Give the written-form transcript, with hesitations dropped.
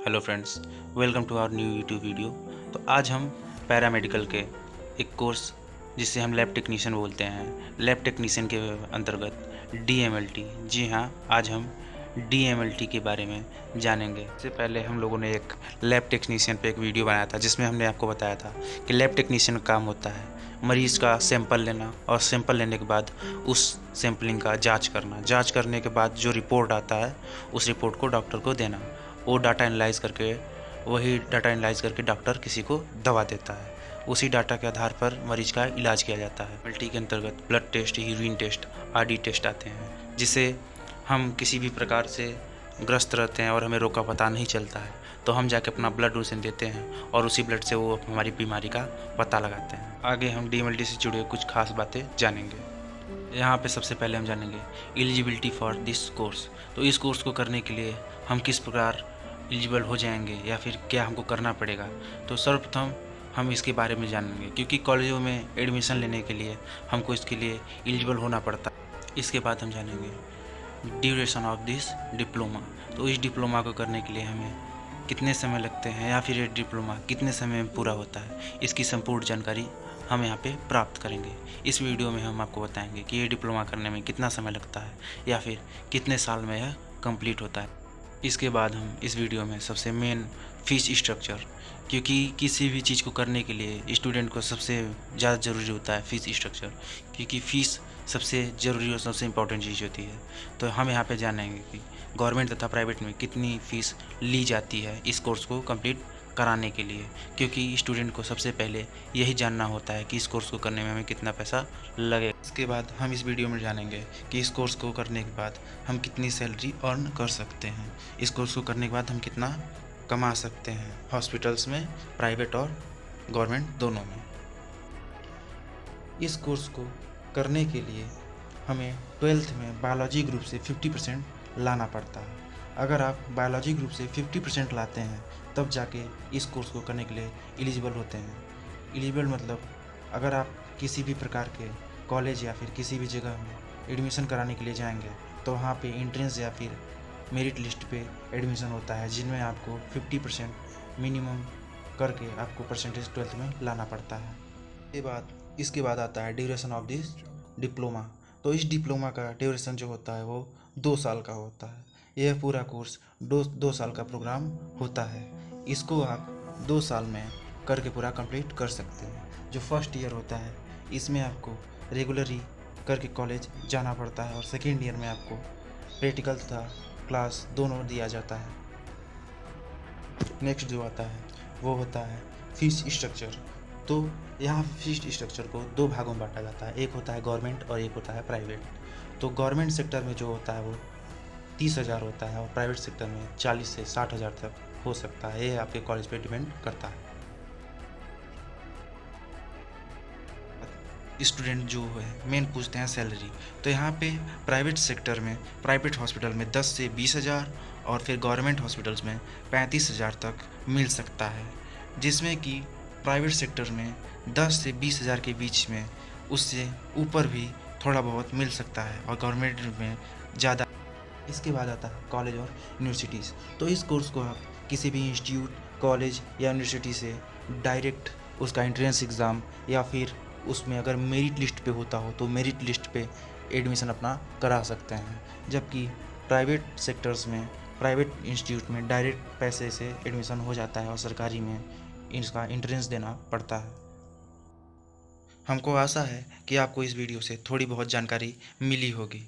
Hello friends, welcome to our new YouTube video. तो आज हम पैरामेडिकल के एक कोर्स जिसे हम लैब टेक्नीशियन बोलते हैं, लैब टेक्नीशियन के अंतर्गत डीएमएलटी, जी हाँ, आज हम डीएमएलटी के बारे में जानेंगे। इससे पहले हम लोगों ने एक लैब टेक्नीशियन पे एक वीडियो बनाया था जिसमें हमने आपको बताया था कि लैब टेक्नीशियन का काम होता है मरीज़ का सैंपल लेना और सैंपल लेने के बाद उस सैंपलिंग का जांच करना, जांच करने के बाद जो रिपोर्ट आता है उस रिपोर्ट को डॉक्टर को देना। वो डाटा एनालाइज करके डॉक्टर किसी को दवा देता है। उसी डाटा के आधार पर मरीज का इलाज किया जाता है। मल्टी के अंतर्गत ब्लड टेस्ट, यूरिन टेस्ट आदि टेस्ट आते हैं, जिसे हम किसी भी प्रकार से ग्रस्त रहते हैं और हमें रोग का पता नहीं चलता है तो हम जाके अपना ब्लड डोनेशन देते हैं और उसी ब्लड से वो हमारी बीमारी का पता लगाते हैं। आगे हम डीएमएलटी से जुड़े कुछ खास बातें जानेंगे। यहाँ पे सबसे पहले हम जानेंगे एलिजिबिलिटी फॉर दिस कोर्स। तो इस कोर्स को करने के लिए हम किस प्रकार एलिजिबल हो जाएंगे या फिर क्या हमको करना पड़ेगा। तो सर्वप्रथम हम इसके बारे में जानेंगे, क्योंकि कॉलेजों में एडमिशन लेने के लिए हमको इसके लिए एलिजिबल होना पड़ता है। इसके बाद हम जानेंगे ड्यूरेशन ऑफ दिस डिप्लोमा। तो इस डिप्लोमा को करने के लिए हमें कितने समय लगते हैं या फिर ये डिप्लोमा कितने समय में पूरा होता है, इसकी संपूर्ण जानकारी हम यहाँ पे प्राप्त करेंगे। इस वीडियो में हम आपको बताएंगे कि ये डिप्लोमा करने में कितना समय लगता है या फिर कितने साल में यह कंप्लीट होता है। इसके बाद हम इस वीडियो में सबसे मेन फीस स्ट्रक्चर, क्योंकि किसी भी चीज़ को करने के लिए स्टूडेंट को सबसे ज़्यादा ज़रूरी होता है फीस स्ट्रक्चर, क्योंकि फ़ीस सबसे ज़रूरी और सबसे इम्पोर्टेंट चीज़ होती है। तो हम यहाँ पे जानेंगे कि गवर्नमेंट तथा प्राइवेट में कितनी फ़ीस ली जाती है इस कोर्स को कंप्लीट कराने के लिए, क्योंकि स्टूडेंट को सबसे पहले यही जानना होता है कि इस कोर्स को करने में हमें कितना पैसा लगेगा। इसके बाद हम इस वीडियो में जानेंगे कि इस कोर्स को करने के बाद हम कितनी सैलरी अर्न कर सकते हैं, इस कोर्स को करने के बाद हम कितना कमा सकते हैं हॉस्पिटल्स में, प्राइवेट और गवर्नमेंट दोनों में। इस कोर्स को करने के लिए हमें 12th में बायोलॉजी ग्रुप से 50% लाना पड़ता है। अगर आप बायोलॉजी ग्रुप से 50% लाते हैं तब जाके इस कोर्स को करने के लिए एलिजिबल होते हैं। एलिजिबल मतलब अगर आप किसी भी प्रकार के कॉलेज या फिर किसी भी जगह में एडमिशन कराने के लिए जाएंगे तो वहाँ पे एंट्रेंस या फिर मेरिट लिस्ट पे एडमिशन होता है, जिनमें आपको 50% मिनिमम करके आपको परसेंटेज 12th में लाना पड़ता है। इसके बाद आता है ड्यूरेशन ऑफ दिस डिप्लोमा। तो इस डिप्लोमा का ड्यूरेशन जो होता है वो 2 साल का होता है। यह पूरा कोर्स 2 साल का प्रोग्राम होता है। इसको आप 2 साल में करके पूरा कंप्लीट कर सकते हैं। जो फर्स्ट ईयर होता है इसमें आपको रेगुलरली करके कॉलेज जाना पड़ता है और सेकेंड ईयर में आपको प्रैक्टिकल तथा क्लास दोनों दिया जाता है। नेक्स्ट जो आता है वो होता है फीस स्ट्रक्चर। तो यहाँ फीस स्ट्रक्चर को 2 भागों में बांटा जाता है, एक होता है गवर्नमेंट और एक होता है प्राइवेट। तो गवर्नमेंट सेक्टर में जो होता है वो 30,000 होता है और प्राइवेट सेक्टर में 40 से 60,000 तक हो सकता है। ये आपके कॉलेज पे डिपेंड करता है। स्टूडेंट जो है मेन पूछते हैं सैलरी। तो यहाँ पे प्राइवेट सेक्टर में प्राइवेट हॉस्पिटल में 10 से 20,000 और फिर गवर्नमेंट हॉस्पिटल्स में 35,000 तक मिल सकता है, जिसमें कि प्राइवेट सेक्टर में 10 से 20,000 के बीच में, उससे ऊपर भी थोड़ा बहुत मिल सकता है और गवर्नमेंट में ज़्यादा। इसके बाद आता है कॉलेज और यूनिवर्सिटीज़। तो इस कोर्स को आप किसी भी इंस्टीट्यूट, कॉलेज या यूनिवर्सिटी से डायरेक्ट उसका एंट्रेंस एग्ज़ाम या फिर उसमें अगर मेरिट लिस्ट पे होता हो तो मेरिट लिस्ट पे एडमिशन अपना करा सकते हैं, जबकि प्राइवेट सेक्टर्स में, प्राइवेट इंस्टीट्यूट में डायरेक्ट पैसे से एडमिशन हो जाता है और सरकारी में इसका एंट्रेंस देना पड़ता है। हमको आशा है कि आपको इस वीडियो से थोड़ी बहुत जानकारी मिली होगी।